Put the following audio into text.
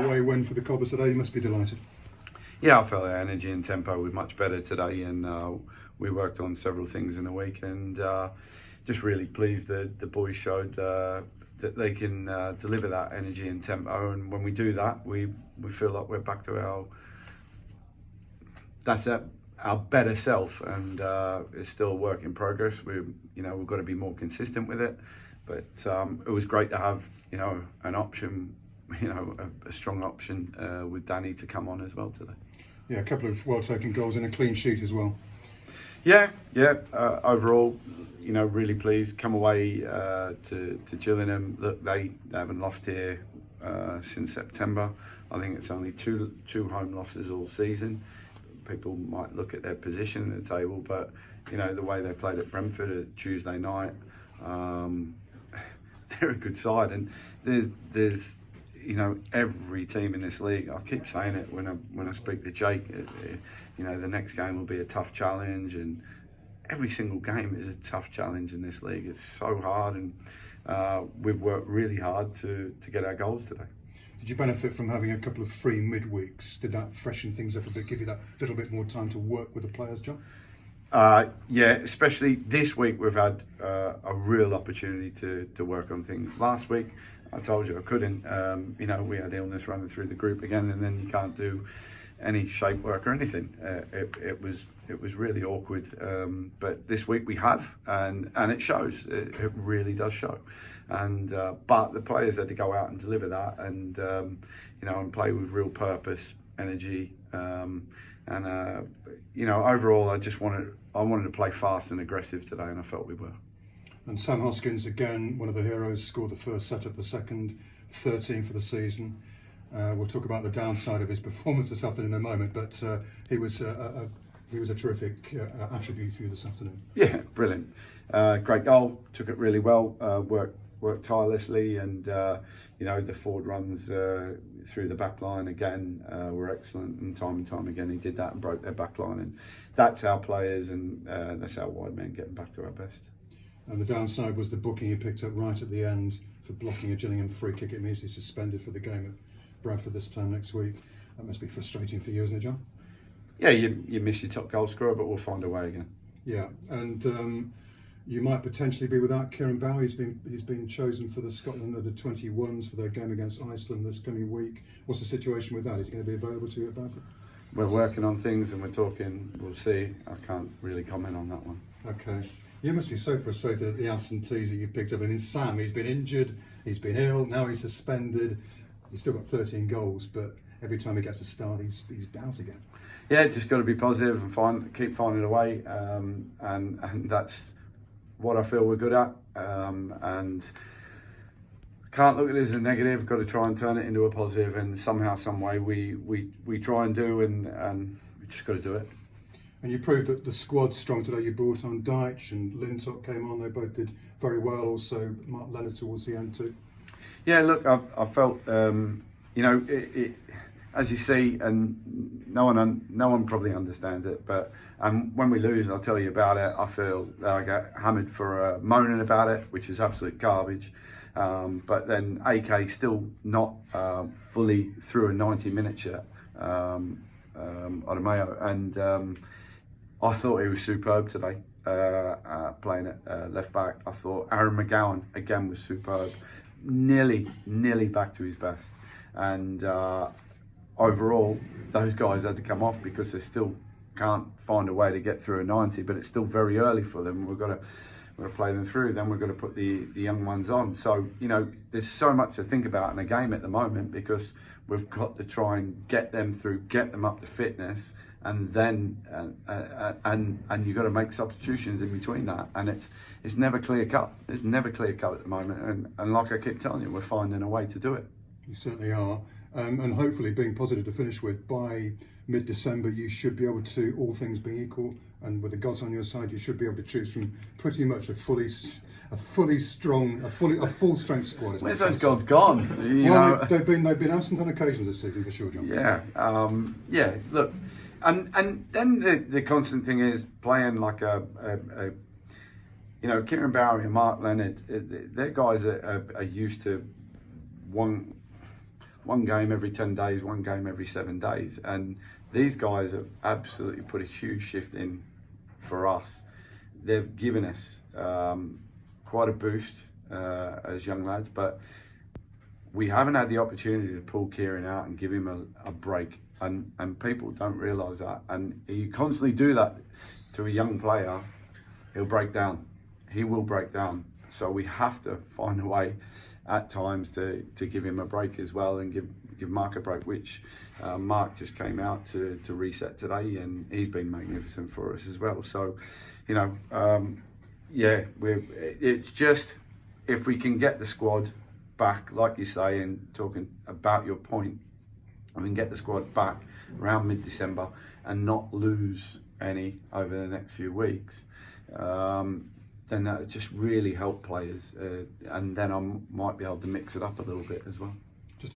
away win for the Cobbers today. You must be delighted. Yeah, I felt our energy and tempo was much better today, and we worked on several things in the week, and just really pleased that the boys showed that they can deliver that energy and tempo. And when we do that, we feel like we're back to our better self, and it's still a work in progress. We've got to be more consistent with it, but it was great to have an option, a strong option with Danny to come on as well today. Yeah, a couple of well-taken goals and a clean sheet as well. Yeah. Overall, really pleased. Come away to Gillingham. Look, they haven't lost here since September. I think it's only two home losses all season. People might look at their position in the table, but the way they played at Brentford at Tuesday night, they're a good side, and there's every team in this league. I keep saying it when I speak to Jake. The next game will be a tough challenge, and every single game is a tough challenge in this league. It's so hard, and we've worked really hard to get our goals today. Did you benefit from having a couple of free midweeks? Did that freshen things up a bit, give you that little bit more time to work with the players, John? Yeah, especially this week we've had a real opportunity to work on things. Last week I told you I couldn't. We had illness running through the group again, and then you can't do any shape work or anything. It was really awkward. But this week we have, and it shows. It really does show. And but the players had to go out and deliver that, and and play with real purpose, energy. Overall, I wanted to play fast and aggressive today, and I felt we were. And Sam Hoskins, again, one of the heroes, scored the first, set up the second, 13 for the season. We'll talk about the downside of his performance this afternoon in a moment, but he was a terrific attribute for you this afternoon. Yeah, brilliant. Great goal, took it really well, worked tirelessly, and the forward runs through the back line again were excellent, and time again he did that and broke their back line, and that's our players, and that's our wide men getting back to our best. And the downside was the booking he picked up right at the end for blocking a Gillingham free kick. It means he's suspended for the game at Bradford this time next week. That must be frustrating for you, isn't it, John? Yeah, you miss your top goal scorer, but we'll find a way again. Yeah, and you might potentially be without Kieran Bower. He's been chosen for the Scotland under 21s for their game against Iceland this coming week. What's the situation with that? Is he going to be available to you at Bradford? We're working on things and we're talking. We'll see. I can't really comment on that one. Okay. You must be so frustrated at the absentees that you've picked up. I mean, Sam, he's been injured, he's been ill, now he's suspended. He's still got 13 goals, but every time he gets a start, he's out again. Yeah, just got to be positive and keep finding a way, and that's what I feel we're good at. And can't look at it as a negative. Got to try and turn it into a positive, and somehow, some way, we try and do, and we just got to do it. And you proved that the squad's strong today. You brought on Deitch and Lintott came on. They both did very well. Also, Mark Leonard towards the end too. Yeah, look, I felt, as you see, and no one probably understands it, but when we lose, I'll tell you about it. I feel that I get hammered for moaning about it, which is absolute garbage. But then AK still not fully through a 90 minutes yet, Adamayo, and I thought he was superb today, playing at left back. I thought Aaron McGowan again was superb, nearly back to his best, and overall those guys had to come off because they still can't find a way to get through a 90. But it's still very early for them. We're going to play them through. Then we're going to put the young ones on. So there's so much to think about in a game at the moment because we've got to try and get them through, get them up to fitness. And then and you've got to make substitutions in between that, and it's never clear cut. It's never clear cut at the moment, and like I keep telling you, we're finding a way to do it. You certainly are, and hopefully, being positive to finish with, by mid-December, you should be able to, all things being equal, and with the gods on your side, you should be able to choose from pretty much a full strength squad. Where's those gods gone? They've been absent on occasions this season for sure, John. Yeah. Look. And then the constant thing is playing like Kieran Bower and Mark Leonard. Their guys are used to one one game every 10 days, one game every 7 days. And these guys have absolutely put a huge shift in for us. They've given us quite a boost as young lads, but we haven't had the opportunity to pull Kieran out and give him a break. And people don't realise that. And you constantly do that to a young player, he'll break down. He will break down. So we have to find a way at times to give him a break as well, and give Mark a break, which Mark just came out to reset today, and he's been magnificent for us as well. So, you know, it's just, if we can get the squad back, like you say, and talking about your point, we can get the squad back around mid-December and not lose any over the next few weeks, then that would just really help players, and then I might be able to mix it up a little bit as well.